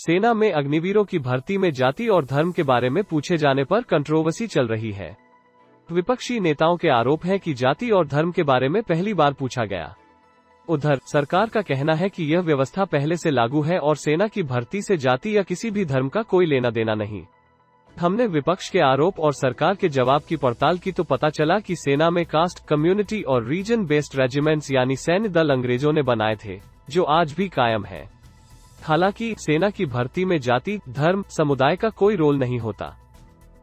सेना में अग्निवीरों की भर्ती में जाति और धर्म के बारे में पूछे जाने पर कंट्रोवर्सी चल रही है। विपक्षी नेताओं के आरोप है कि जाति और धर्म के बारे में पहली बार पूछा गया। उधर सरकार का कहना है कि यह व्यवस्था पहले से लागू है और सेना की भर्ती से जाति या किसी भी धर्म का कोई लेना देना नहीं। हमने विपक्ष के आरोप और सरकार के जवाब की पड़ताल की तो पता चला कि सेना में कास्ट, कम्युनिटी और रीजन बेस्ड रेजिमेंट्स यानी सैन्य दल अंग्रेजों ने बनाए थे, जो आज भी कायम है। हालांकि सेना की भर्ती में जाति, धर्म, समुदाय का कोई रोल नहीं होता।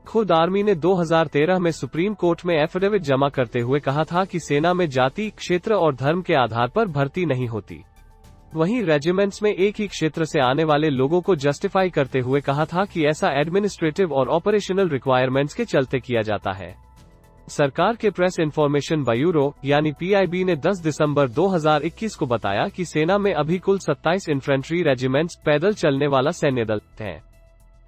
खुद आर्मी ने 2013 में सुप्रीम कोर्ट में एफिडेविट जमा करते हुए कहा था कि सेना में जाति, क्षेत्र और धर्म के आधार पर भर्ती नहीं होती। वहीं रेजिमेंट्स में एक ही क्षेत्र से आने वाले लोगों को जस्टिफाई करते हुए कहा था कि ऐसा एडमिनिस्ट्रेटिव और ऑपरेशनल रिक्वायरमेंट्स के चलते किया जाता है। सरकार के प्रेस इंफॉर्मेशन ब्यूरो यानी PIB ने 10 दिसंबर 2021 को बताया कि सेना में अभी कुल 27 इन्फेंट्री रेजिमेंट्स पैदल चलने वाला सैन्य दल है।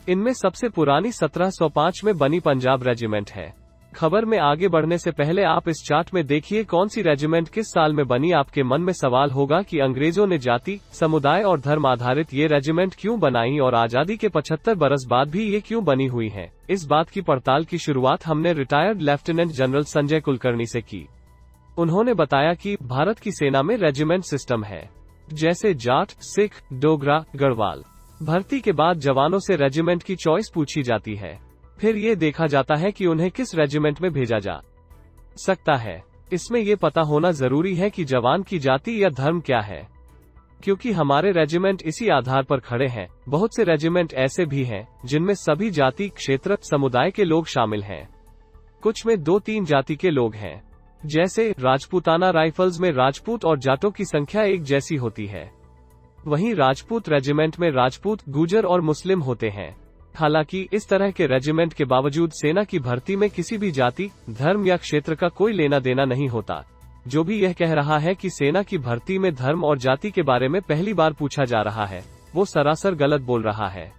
इनमें सबसे पुरानी 1705 में बनी पंजाब रेजिमेंट है। खबर में आगे बढ़ने से पहले आप इस चार्ट में देखिए कौन सी रेजिमेंट किस साल में बनी। आपके मन में सवाल होगा कि अंग्रेजों ने जाति, समुदाय और धर्म आधारित ये रेजिमेंट क्यों बनाई और आजादी के 75 बरस बाद भी ये क्यों बनी हुई हैं। इस बात की पड़ताल की शुरुआत हमने retired lieutenant general Sanjay Kulkarni से की। उन्होंने बताया कि भारत की सेना में रेजिमेंट सिस्टम है, जैसे जाट, सिख, डोगरा, गढ़वाल। भर्ती के बाद जवानों से रेजिमेंट की चॉइस पूछी जाती है, फिर ये देखा जाता है कि उन्हें किस रेजिमेंट में भेजा जा सकता है। इसमें ये पता होना जरूरी है कि जवान की जाति या धर्म क्या है, क्योंकि हमारे रेजिमेंट इसी आधार पर खड़े हैं। बहुत से रेजिमेंट ऐसे भी हैं जिनमें सभी जाति, क्षेत्र, समुदाय के लोग शामिल हैं। कुछ में 2-3 जाति के लोग हैं, जैसे राजपूताना राइफल्स में राजपूत और जाटों की संख्या एक जैसी होती है। वहीं राजपूत रेजिमेंट में राजपूत, गुर्जर और मुस्लिम होते हैं। हालांकि इस तरह के रेजिमेंट के बावजूद सेना की भर्ती में किसी भी जाति, धर्म या क्षेत्र का कोई लेना देना नहीं होता। जो भी यह कह रहा है कि सेना की भर्ती में धर्म और जाति के बारे में पहली बार पूछा जा रहा है, वो सरासर गलत बोल रहा है,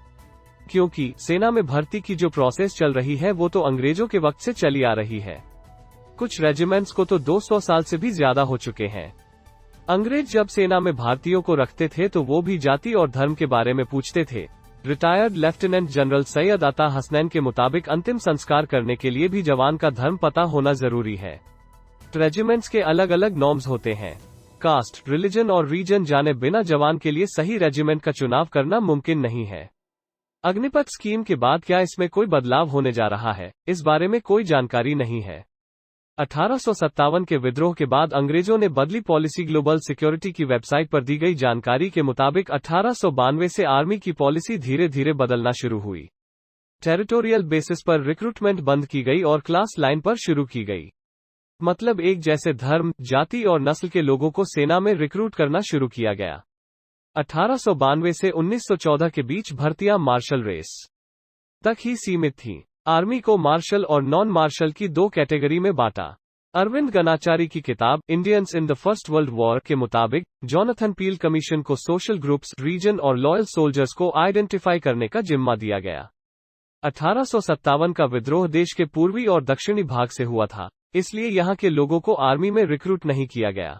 क्योंकि सेना में भर्ती की जो प्रोसेस चल रही है वो तो अंग्रेजों के वक्त से चली आ रही है। कुछ रेजिमेंट्स को तो 200 साल से भी ज्यादा हो चुके हैं। अंग्रेज जब सेना में भारतीयों को रखते थे तो वो भी जाति और धर्म के बारे में पूछते थे। रिटायर्ड लेफ्टिनेंट जनरल सैयद अता हसनैन के मुताबिक अंतिम संस्कार करने के लिए भी जवान का धर्म पता होना जरूरी है। रेजिमेंट्स के अलग अलग नॉर्म्स होते हैं। कास्ट, रिलीजन और रीजन जाने बिना जवान के लिए सही रेजिमेंट का चुनाव करना मुमकिन नहीं है। अग्निपथ स्कीम के बाद क्या इसमें कोई बदलाव होने जा रहा है, इस बारे में कोई जानकारी नहीं है। 1857 के विद्रोह के बाद अंग्रेजों ने बदली पॉलिसी। ग्लोबल सिक्योरिटी की वेबसाइट पर दी गई जानकारी के मुताबिक 1892 से आर्मी की पॉलिसी धीरे धीरे बदलना शुरू हुई। टेरिटोरियल बेसिस पर रिक्रूटमेंट बंद की गई और क्लास लाइन पर शुरू की गई। मतलब एक जैसे धर्म, जाति और नस्ल के लोगों को सेना में रिक्रूट करना शुरू किया गया। 1892 से 1914 के बीच भर्तियां मार्शल रेस तक ही सीमित थीं। आर्मी को मार्शल और नॉन मार्शल की 2 कैटेगरी में बांटा। अरविंद गनाचारी की किताब Indians in the first world war के मुताबिक जोनाथन पील कमीशन को सोशल ग्रुप्स, रीजन और लॉयल सोल्जर्स को आइडेंटिफाई करने का जिम्मा दिया गया। 1857 का विद्रोह देश के पूर्वी और दक्षिणी भाग से हुआ था, इसलिए यहां के लोगों को आर्मी में रिक्रूट नहीं किया गया।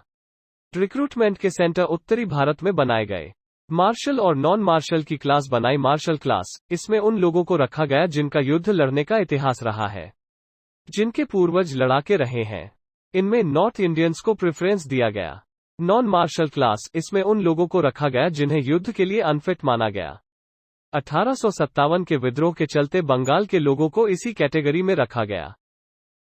रिक्रूटमेंट के सेंटर उत्तरी भारत में बनाए गए। मार्शल और नॉन मार्शल की क्लास बनाई मार्शल क्लास। इसमें उन लोगों को रखा गया जिनका युद्ध लड़ने का इतिहास रहा है, जिनके पूर्वज लड़ाके रहे हैं। इनमें नॉर्थ इंडियंस को प्रेफरेंस दिया गया। नॉन मार्शल क्लास, इसमें उन लोगों को रखा गया जिन्हें युद्ध के लिए अनफिट माना गया। 1857 के विद्रोह के चलते बंगाल के लोगों को इसी कैटेगरी में रखा गया।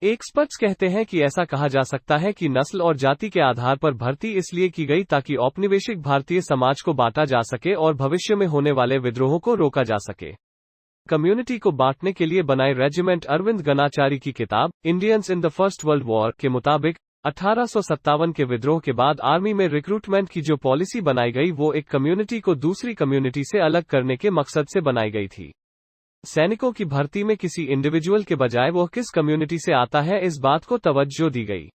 एक्सपर्ट्स कहते हैं कि ऐसा कहा जा सकता है कि नस्ल और जाति के आधार पर भर्ती इसलिए की गई ताकि औपनिवेशिक भारतीय समाज को बांटा जा सके और भविष्य में होने वाले विद्रोहों को रोका जा सके। कम्युनिटी को बांटने के लिए बनाई रेजिमेंट। अरविंद गनाचारी की किताब Indians in the first world war के मुताबिक 1857 के विद्रोह के बाद आर्मी में रिक्रूटमेंट की जो पॉलिसी बनाई गई वो एक कम्युनिटी को दूसरी कम्युनिटी से अलग करने के मकसद से बनाई गई थी। सैनिकों की भर्ती में किसी इंडिविजुअल के बजाय वो किस कम्युनिटी से आता है, इस बात को तवज्जो दी गई।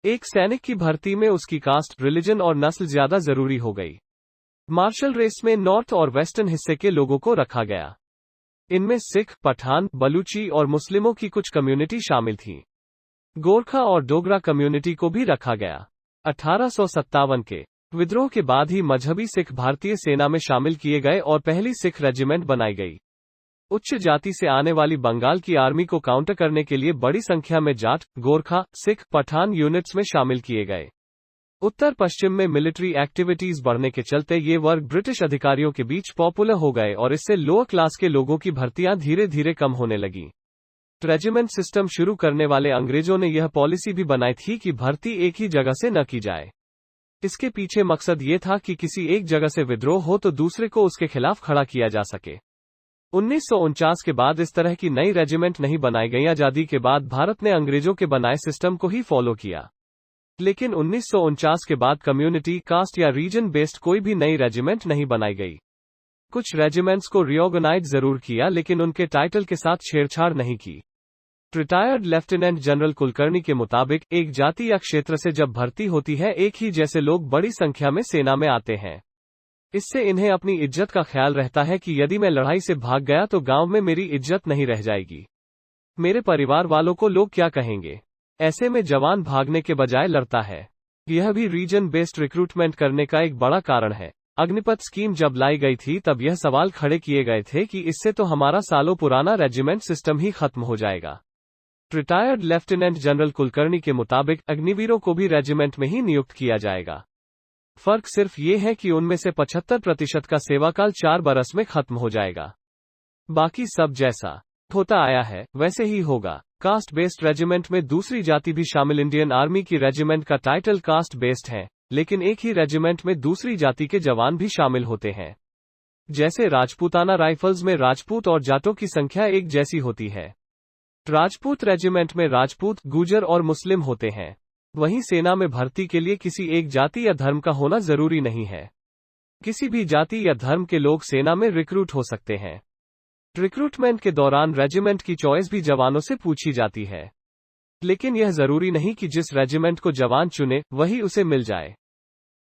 एक सैनिक की भर्ती में उसकी कास्ट, रिलीजन और नस्ल ज्यादा जरूरी हो गई। मार्शल रेस में नॉर्थ और वेस्टर्न हिस्से के लोगों को रखा गया। इनमें सिख, पठान, बलूची और मुस्लिमों की कुछ कम्युनिटी शामिल थी। गोरखा और डोगरा कम्युनिटी को भी रखा गया। 1857 के विद्रोह के बाद ही मजहबी सिख भारतीय सेना में शामिल किए गए और पहली सिख रेजिमेंट बनाई गई। उच्च जाति से आने वाली बंगाल की आर्मी को काउंटर करने के लिए बड़ी संख्या में जाट, गोरखा, सिख, पठान यूनिट्स में शामिल किए गए। उत्तर पश्चिम में मिलिट्री एक्टिविटीज बढ़ने के चलते ये वर्ग ब्रिटिश अधिकारियों के बीच पॉपुलर हो गए और इससे लोअर क्लास के लोगों की भर्तियां धीरे धीरे कम होने लगी। रेजिमेंट सिस्टम शुरू करने वाले अंग्रेजों ने यह पॉलिसी भी बनाई थी कि भर्ती एक ही जगह से न की जाए। इसके पीछे मकसद ये था कि किसी एक जगह से विद्रोह हो तो दूसरे को उसके खिलाफ खड़ा किया जा सके। 1949 के बाद इस तरह की नई रेजिमेंट नहीं बनाई गई। आजादी के बाद भारत ने अंग्रेजों के बनाए सिस्टम को ही फॉलो किया, लेकिन 1949 के बाद कम्युनिटी, कास्ट या रीजन बेस्ड कोई भी नई रेजिमेंट नहीं बनाई गई। कुछ रेजिमेंट्स को रिऑर्गेनाइज जरूर किया, लेकिन उनके टाइटल के साथ छेड़छाड़ नहीं की। रिटायर्ड लेफ्टिनेंट जनरल कुलकर्णी के मुताबिक, एक जाति या क्षेत्र से जब भर्ती होती है, एक ही जैसे लोग बड़ी संख्या में सेना में आते हैं। इससे इन्हें अपनी इज्जत का ख्याल रहता है कि यदि मैं लड़ाई से भाग गया तो गांव में मेरी इज्जत नहीं रह जाएगी, मेरे परिवार वालों को लोग क्या कहेंगे। ऐसे में जवान भागने के बजाय लड़ता है। यह भी रीजन बेस्ड रिक्रूटमेंट करने का एक बड़ा कारण है। अग्निपथ स्कीम जब लाई गई थी तब यह सवाल खड़े किए गए थे कि इससे तो हमारा सालों पुराना रेजिमेंट सिस्टम ही खत्म हो जाएगा। रिटायर्ड लेफ्टिनेंट जनरल कुलकर्णी के मुताबिक अग्निवीरों को भी रेजिमेंट में ही नियुक्त किया जाएगा। फर्क सिर्फ ये है कि उनमें से 75% का सेवाकाल 4 बरस में खत्म हो जाएगा। बाकी सब जैसा होता आया है वैसे ही होगा। कास्ट बेस्ड रेजिमेंट में दूसरी जाति भी शामिल। इंडियन आर्मी की रेजिमेंट का टाइटल कास्ट बेस्ड है, लेकिन एक ही रेजिमेंट में दूसरी जाति के जवान भी शामिल होते हैं। जैसे राजपूताना राइफल्स में राजपूत और जाटों की संख्या एक जैसी होती है। राजपूत रेजिमेंट में राजपूत, गुर्जर और मुस्लिम होते हैं। वहीं सेना में भर्ती के लिए किसी एक जाति या धर्म का होना जरूरी नहीं है। किसी भी जाति या धर्म के लोग सेना में रिक्रूट हो सकते हैं। रिक्रूटमेंट के दौरान रेजिमेंट की चॉइस भी जवानों से पूछी जाती है, लेकिन यह जरूरी नहीं कि जिस रेजिमेंट को जवान चुने वही उसे मिल जाए।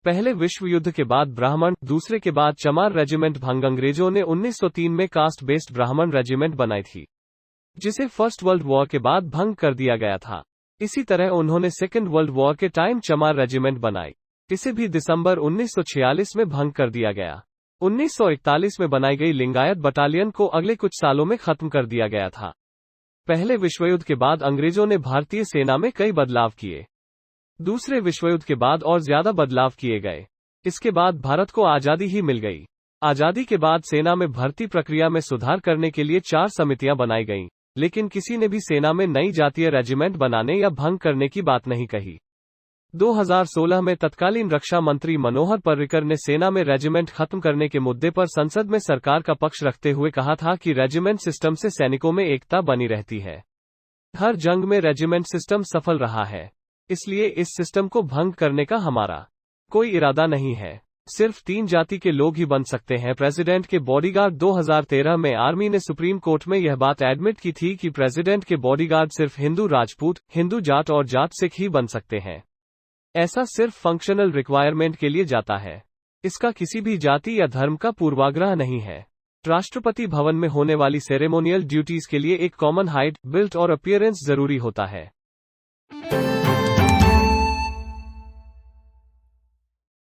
पहले विश्व युद्ध के बाद ब्राह्मण, दूसरे के बाद चमार रेजिमेंट भंग। अंग्रेजों ने 1903 में कास्ट बेस्ड ब्राह्मण रेजिमेंट बनाई थी, जिसे फर्स्ट वर्ल्ड वॉर के बाद भंग कर दिया गया था। इसी तरह उन्होंने सेकेंड वर्ल्ड वॉर के टाइम चमार रेजिमेंट बनाई, इसे भी दिसंबर 1946 में भंग कर दिया गया। 1941 में बनाई गई लिंगायत बटालियन को अगले कुछ सालों में खत्म कर दिया गया था। पहले विश्वयुद्ध के बाद अंग्रेजों ने भारतीय सेना में कई बदलाव किए। दूसरे विश्वयुद्ध के बाद और ज्यादा बदलाव किए गए। इसके बाद भारत को आजादी ही मिल गई। आजादी के बाद सेना में भर्ती प्रक्रिया में सुधार करने के लिए 4 समितियां बनाई गईं, लेकिन किसी ने भी सेना में नई जातीय रेजिमेंट बनाने या भंग करने की बात नहीं कही। 2016 में तत्कालीन रक्षा मंत्री मनोहर पर्रिकर ने सेना में रेजिमेंट खत्म करने के मुद्दे पर संसद में सरकार का पक्ष रखते हुए कहा था कि रेजिमेंट सिस्टम से सैनिकों में एकता बनी रहती है। हर जंग में रेजिमेंट सिस्टम सफल रहा है, इसलिए इस सिस्टम को भंग करने का हमारा कोई इरादा नहीं है। सिर्फ 3 जाति के लोग ही बन सकते हैं प्रेसिडेंट के बॉडीगार्ड। 2013 में आर्मी ने सुप्रीम कोर्ट में यह बात एडमिट की थी कि प्रेसिडेंट के बॉडीगार्ड सिर्फ हिंदू राजपूत, हिंदू जाट और जाट सिख ही बन सकते हैं। ऐसा सिर्फ फंक्शनल रिक्वायरमेंट के लिए जाता है। इसका किसी भी जाति या धर्म का पूर्वाग्रह नहीं है। राष्ट्रपति भवन में होने वाली सेरेमोनियल ड्यूटीज के लिए एक कॉमन हाइट, बिल्ट और अपीयरेंस जरूरी होता है।